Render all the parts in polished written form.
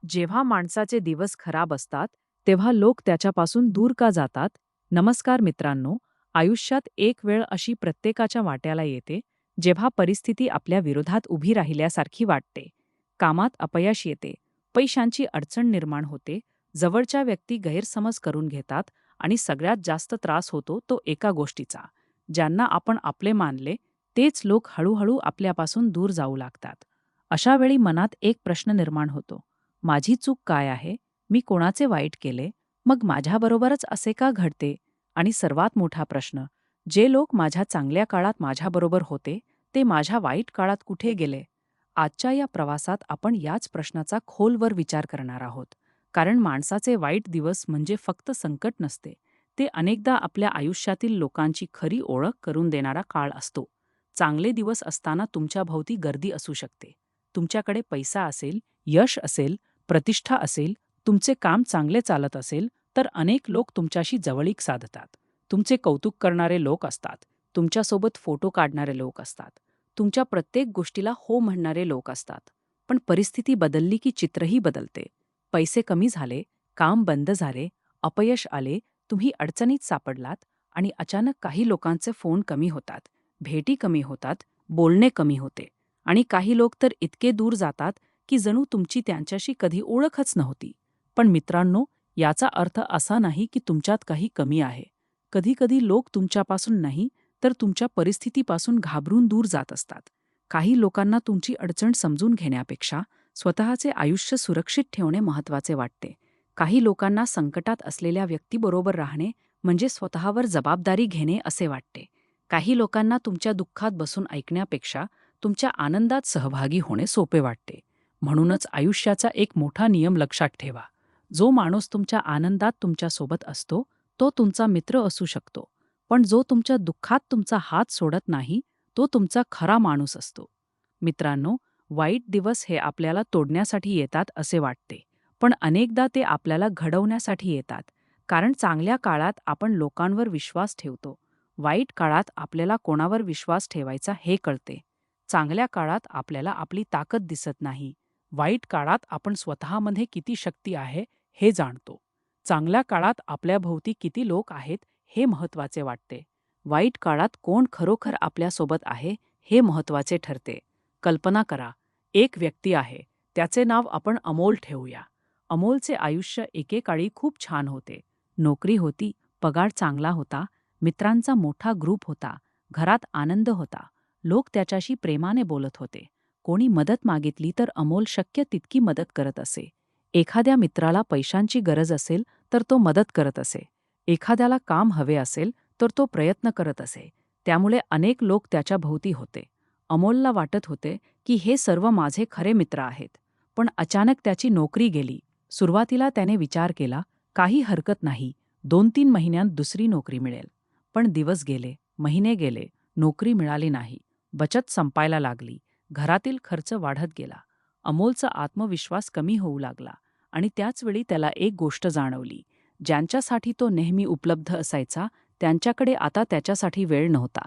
जेव्हा माणसाचे दिवस खराब असतात तेव्हा लोक त्याच्यापासून दूर का जातात? नमस्कार मित्रांनो, आयुष्यात एक वेळ अशी प्रत्येकाच्या वाट्याला येते जेव्हा परिस्थिती आपल्या विरोधात उभी राहिल्यासारखी वाटते. कामात अपयश येते, पैशांची अडचण निर्माण होते, जवळच्या व्यक्ती गैरसमज करून घेतात आणि सगळ्यात जास्त त्रास होतो तो एका गोष्टीचा. ज्यांना आपण आपले मानले तेच लोक हळूहळू आपल्यापासून दूर जाऊ लागतात. अशा वेळी मनात एक प्रश्न निर्माण होतो, माझी चूक काय आहे? मी कोणाचे वाईट केले? मग माझ्याबरोबरच असे का घडते? आणि सर्वात मोठा प्रश्न, जे लोक माझ्या चांगल्या काळात माझ्याबरोबर होते, ते माझ्या वाईट काळात कुठे गेले? आजच्या या प्रवासात आपण याच प्रश्नाचा खोलवर विचार करणार आहोत. कारण माणसाचे वाईट दिवस म्हणजे फक्त संकट नसते. ते अनेकदा आपल्या आयुष्यातील लोकांची खरी ओळख करून देणारा काळ असतो. चांगले दिवस असताना तुमच्या भोवती गर्दी असू शकते. तुमच्याकडे पैसा असेल, यश असेल, प्रतिष्ठा असेल, तुमचे काम चांगले चालत असेल, तर अनेक लोक तुमच्याशी जवळीक साधतात. तुमचे कौतुक करणारे लोक असतात. तुमच्यासोबत फोटो काढणारे लोक असतात. तुमच्या प्रत्येक गोष्टीला हो म्हणणारे लोक असतात. पण परिस्थिती बदलली की चित्रही बदलते. पैसे कमी झाले, काम बंद झाले, अपयश आले, तुम्ही अडचणीत सापडलात आणि अचानक काही लोकांचे फोन कमी होतात, भेटी कमी होतात, बोलणे कमी होते आणि काही लोक तर इतके दूर जातात की जणू तुमची त्यांच्याशी कधी ओळखच नव्हती. पण मित्रांनो, याचा अर्थ असा नाही की तुमच्यात काही कमी आहे. कधीकधी लोक तुमच्यापासून नाही, तर तुमच्या परिस्थितीपासून घाबरून दूर जात असतात. काही लोकांना तुमची अडचण समजून घेण्यापेक्षा स्वतःचे आयुष्य सुरक्षित ठेवणे महत्त्वाचे वाटते. काही लोकांना संकटात असलेल्या व्यक्तीबरोबर राहणे म्हणजे स्वतःवर जबाबदारी घेणे असे वाटते. काही लोकांना तुमच्या दुःखात बसून ऐकण्यापेक्षा तुमच्या आनंदात सहभागी होणे सोपे वाटते. म्हणूनच आयुष्याचा एक मोठा नियम लक्षात ठेवा. जो माणूस तुमच्या आनंदात तुमच्यासोबत असतो, तो तुमचा मित्र असू शकतो. पण जो तुमच्या दुःखात तुमचा हात सोडत नाही, तो तुमचा खरा माणूस असतो. मित्रांनो, वाईट दिवस हे आपल्याला तोडण्यासाठी येतात असे वाटते. पण अनेकदा ते आपल्याला घडवण्यासाठी येतात. कारण चांगल्या काळात आपण लोकांवर विश्वास ठेवतो. वाईट काळात आपल्याला कोणावर विश्वास ठेवायचा हे कळते. चांगल्या काळात आपल्याला आपली ताकद दिसत नाही. वाईट काळात आपण स्वतःमध्ये किती शक्ती आहे हे जाणतो. चांगल्या काळात आपल्याभोवती किती लोक आहेत हे महत्त्वाचे वाटते. वाईट काळात कोण खरोखर आपल्यासोबत आहे हे महत्त्वाचे ठरते. कल्पना करा, एक व्यक्ती आहे. त्याचे नाव आपण अमोल ठेवूया. अमोलचे आयुष्य एकेकाळी खूप छान होते. नोकरी होती, पगार चांगला होता, मित्रांचा मोठा ग्रुप होता, घरात आनंद होता. लोक त्याच्याशी प्रेमाने बोलत होते. कोणी मदत मागितली तर अमोल शक्य तितकी मदत करत असे. एखाद्या मित्राला पैशांची गरज असेल तर तो मदत करत असे. एखाद्याला काम हवे असेल तर तो प्रयत्न करत असे. त्यामुळे अनेक लोक त्याच्या भोवती होते. अमोलला वाटत होते की हे सर्व माझे खरे मित्र आहेत. पण अचानक त्याची नोकरी गेली. सुरुवातीला त्याने विचार केला, काही हरकत नाही, 2-3 महिन्यांत दुसरी नोकरी मिळेल. पण दिवस गेले, महिने गेले, नोकरी मिळाली नाही. बचत संपायला लागली, घरातील खर्च वाढत गेला. अमोलचा आत्मविश्वास कमी होऊ लागला आणि त्याचवेळी त्याला एक गोष्ट जाणवली. ज्यांच्यासाठी तो नेहमी उपलब्ध असायचा, त्यांच्याकडे आता त्याच्यासाठी वेळ नव्हता.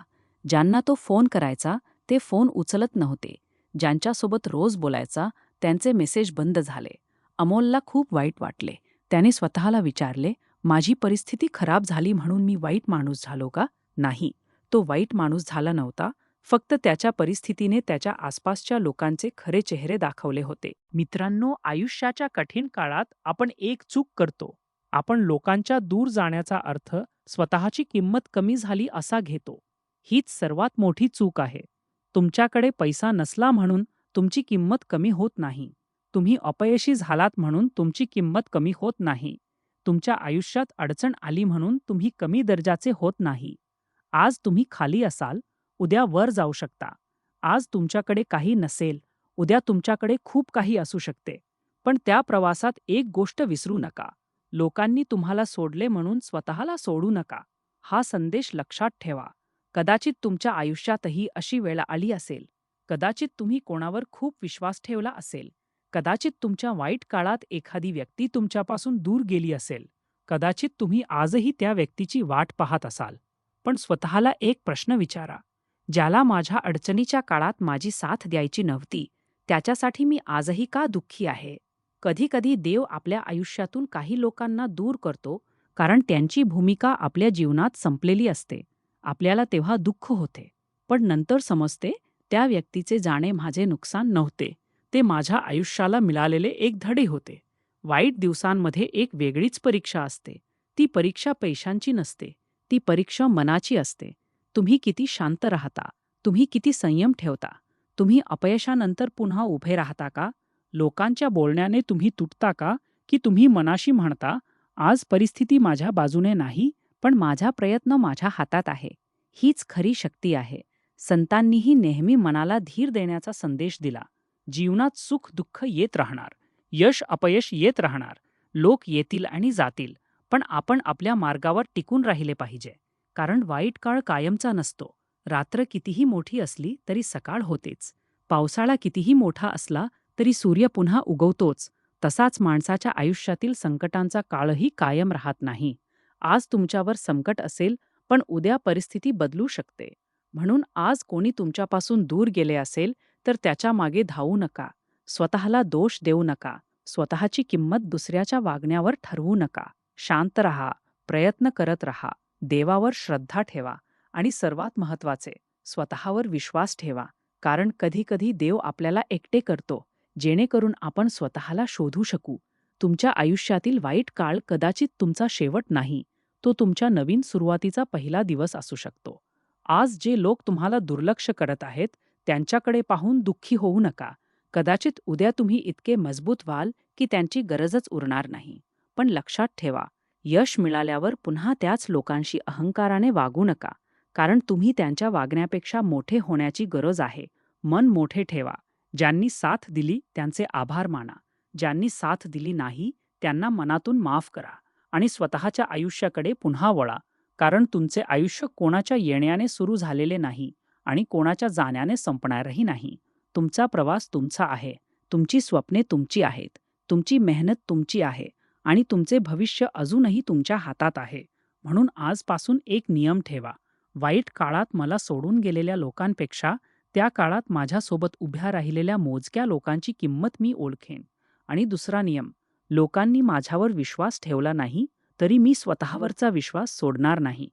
ज्यांना तो फोन करायचा, ते फोन उचलत नव्हते. ज्यांच्यासोबत रोज बोलायचा, त्यांचे मेसेज बंद झाले. अमोलला खूप वाईट वाटले. त्याने स्वतःला विचारले, माझी परिस्थिती खराब झाली म्हणून मी वाईट माणूस झालो का? नाही, तो वाईट माणूस झाला नव्हता. फक्त त्याच्या परिस्थितीने त्याच्या आसपासच्या लोकांचे खरे चेहरे दाखवले होते. मित्रांनो, आयुष्याच्या कठीण काळात आपण एक चूक करतो. आपण लोकांच्या दूर जाण्याचा अर्थ स्वतःची किंमत कमी झाली असा घेतो. हीच सर्वात मोठी चूक आहे. तुमच्याकडे पैसा नसला म्हणून तुमची किंमत कमी होत नाही. तुम्ही अपयशी झालात म्हणून तुमची किंमत कमी होत नाही. तुमच्या आयुष्यात अडचण आली म्हणून तुम्ही कमी दर्जाचे होत नाही. आज तुम्ही खाली असाल, उद्या वर जाऊ शकता. आज तुमच्याकडे काही नसेल, उद्या तुमच्याकडे खूप काही असू शकते. पण त्या प्रवासात एक गोष्ट विसरू नका. लोकांनी तुम्हाला सोडले म्हणून स्वतःला सोडू नका. हा संदेश लक्षात ठेवा. कदाचित तुमच्या आयुष्यातही अशी वेळ आली असेल. कदाचित तुम्ही कोणावर खूप विश्वास ठेवला असेल. कदाचित तुमच्या वाईट काळात एखादी व्यक्ती तुमच्यापासून दूर गेली असेल. कदाचित तुम्ही आजही त्या व्यक्तीची वाट पाहत असाल. पण स्वतःला एक प्रश्न विचारा. ज्याला माझ्या अडचणीच्या काळात माझी साथ द्यायची नव्हती, त्याच्यासाठी मी आजही का दुःखी आहे? कधीकधी देव आपल्या आयुष्यातून काही लोकांना दूर करतो कारण त्यांची भूमिका आपल्या जीवनात संपलेली असते. आपल्याला तेव्हा दुःख होते. पण नंतर समजते त्या व्यक्तीचे जाणे माझे नुकसान नव्हते. ते माझ्या आयुष्याला मिळालेले एक धडे होते. वाईट दिवसांमध्ये एक वेगळीच परीक्षा असते. ती परीक्षा पैशांची नसते. ती परीक्षा मनाची असते. तुम्ही किती शांत राहता, तुम्ही किती संयम ठेवता, तुम्ही अपयशानंतर पुन्हा उभे राहता का, लोकांच्या बोलण्याने तुम्ही तुटता का, की तुम्ही मनाशी म्हणता, आज परिस्थिती माझ्या बाजूने नाही, पण माझा प्रयत्न माझ्या हातात आहे. हीच खरी शक्ती आहे. संतांनीही नेहमी मनाला धीर देण्याचा संदेश दिला. जीवनात सुख दुःख येत राहणार, यश अपयश येत राहणार, लोक येतील आणि जातील, पण आपण आपल्या मार्गावर टिकून राहिले पाहिजे. कारण वाईट काळ कायमचा नसतो. रात्र कितीही मोठी असली तरी सकाळ होतेच. पावसाळा कितीही मोठा असला तरी सूर्य पुन्हा उगवतोच. तसाच माणसाच्या आयुष्यातील संकटांचा काळही कायम राहत नाही. आज तुमच्यावर संकट असेल, पण उद्या परिस्थिती बदलू शकते. म्हणून आज कोणी तुमच्यापासून दूर गेले असेल तर त्याच्या मागे धावू नका. स्वतःला दोष देऊ नका. स्वतःची किंमत दुसऱ्याच्या वागण्यावर ठरवू नका. शांत रहा, प्रयत्न करत रहा, देवावर श्रद्धा ठेवा आणि सर्वात महत्त्वाचे, स्वतःवर विश्वास ठेवा. कारण कधीकधी देव आपल्याला एकटे करतो, जेणेकरून आपण स्वतःला शोधू शकू. तुमच्या आयुष्यातील वाईट काळ कदाचित तुमचा शेवट नाही, तो तुमच्या नवीन सुरुवातीचा पहिला दिवस असू शकतो. आज जे लोक तुम्हाला दुर्लक्ष करत आहेत, त्यांच्याकडे पाहून दुःखी होऊ नका. कदाचित उद्या तुम्ही इतके मजबूत व्हाल की त्यांची गरजच उरणार नाही. पण लक्षात ठेवा, यश मिळाल्यावर पुन्हा त्याच लोकांशी अहंकाराने वागू नका. कारण तुम्ही त्यांच्या वागण्यापेक्षा मोठे होण्याची गरज आहे. मन मोठे ठेवा. ज्यांनी साथ दिली त्यांचे आभार माना. ज्यांनी साथ दिली नाही त्यांना मनातून माफ करा. आणि स्वतःच्या आयुष्याकडे पुन्हा वळा. कारण तुमचे आयुष्य कोणाच्या येण्याने सुरू झालेले नाही आणि कोणाच्या जाण्याने संपणारही नाही. तुमचा प्रवास तुमचा आहे. तुमची स्वप्ने तुमची आहेत. तुमची मेहनत तुमची आहे. आणि तुमचे भविष्य अजूनही तुमच्या हातात आहे. म्हणून आजपासून एक नियम ठेवा. वाईट काळात मला सोडून गेलेल्या लोकांपेक्षा त्या काळात माझ्यासोबत उभ्या राहिलेल्या मोजक्या लोकांची किंमत मी ओळखेन. आणि दुसरा नियम, लोकांनी माझ्यावर विश्वास ठेवला नाही तरी मी स्वतःवरचा विश्वास सोडणार नाही.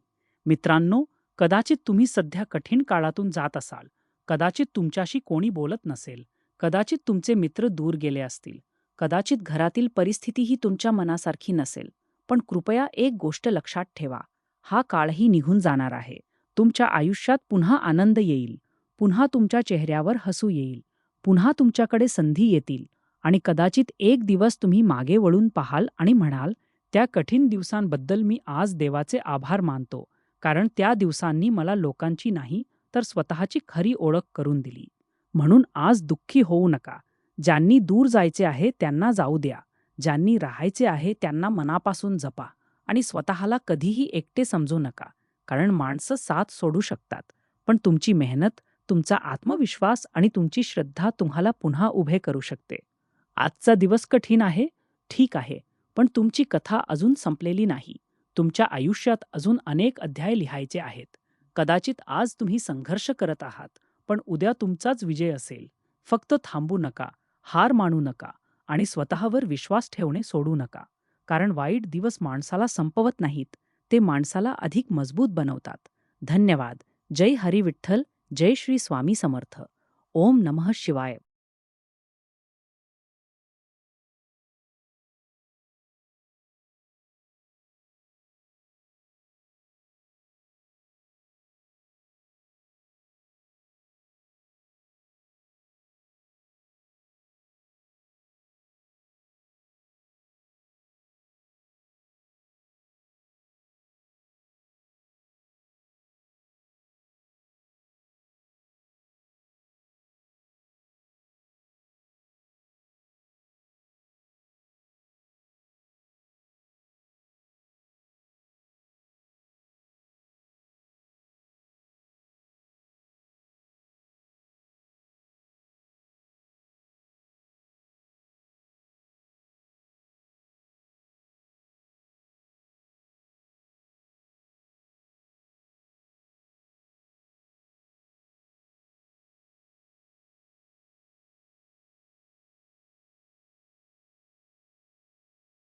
मित्रांनो, कदाचित तुम्ही सध्या कठीण काळातून जात असाल. कदाचित तुमच्याशी कोणी बोलत नसेल. कदाचित तुमचे मित्र दूर गेले असतील. कदाचित घरातील परिस्थितीही तुमच्या मनासारखी नसेल. पण कृपया एक गोष्ट लक्षात ठेवा, हा काळही निघून जाणार आहे. तुमच्या आयुष्यात पुन्हा आनंद येईल. पुन्हा तुमच्या चेहऱ्यावर हसू येईल. पुन्हा तुमच्याकडे संधी येतील. आणि कदाचित एक दिवस तुम्ही मागे वळून पाहाल आणि म्हणाल, त्या कठीण दिवसांबद्दल मी आज देवाचे आभार मानतो. कारण त्या दिवसांनी मला लोकांची नाही तर स्वतःची खरी ओळख करून दिली. म्हणून आज दुःखी होऊ नका. ज्यांनी दूर जायचे आहे त्यांना जाऊ द्या. ज्यांनी राहायचे आहे त्यांना मनापासून जपा. आणि स्वतःला कधीही एकटे समजू नका. कारण माणसं साथ सोडू शकतात. पण तुमची मेहनत, तुमचा आत्मविश्वास आणि तुमची श्रद्धा तुम्हाला पुन्हा उभे करू शकते. आजचा दिवस कठीण आहे, ठीक आहे. पण तुमची कथा अजून संपलेली नाही. तुमच्या आयुष्यात अजून अनेक अध्याय लिहायचे आहेत. कदाचित आज तुम्ही संघर्ष करत आहात, पण उद्या तुमचाच विजय असेल. फक्त थांबू नका, हार मानू नका आणि स्वतःवर विश्वास ठेवणे सोडू नका. कारण वाईट दिवस माणसाला संपवत नाहीत, ते माणसाला अधिक मजबूत बनवतात. धन्यवाद. जय हरी विठ्ठल. जय श्री स्वामी समर्थ. ओम नमः शिवाय.